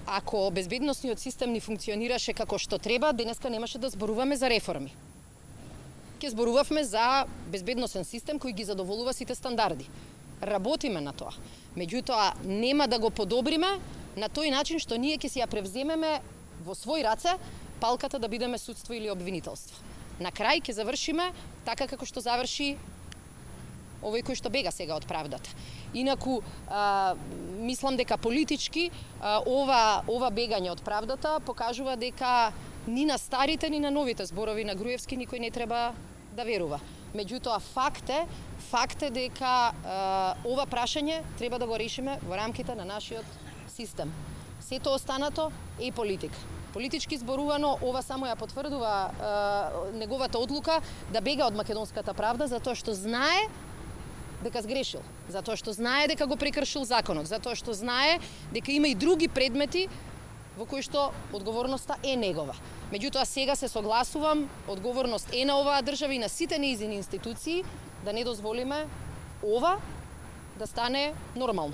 ако безбедносниот систем ни функционираше како што треба, денеска немаше да зборуваме за реформи. Ќе зборувавме за безбедносен систем кој ги задоволува сите стандарди. Работиме на тоа. Меѓутоа, нема да го подобриме на тој начин што ние ќе си ја превземеме во свој раце палката да бидеме судство или обвинителство. На крај ќе завршиме така како што заврши овој кој што бега сега од правдата. Инаку, мислам дека политички ова бегање од правдата покажува дека ни на старите, ни на новите зборови на Груевски никој не треба да верува. Меѓутоа, факт е дека ова прашање треба да го решиме во рамките на нашиот систем. Сето останато е политика. Политички зборувано, ова само ја потврдува неговата одлука да бега од македонската правда, затоа што знае дека сгрешил, затоа што знае дека го прекршил законот, затоа што знае дека има и други предмети во кои што одговорноста е негова. Меѓутоа, сега се согласувам, одговорност е на оваа држава и на сите нејзини институции да не дозволиме ова да стане нормално.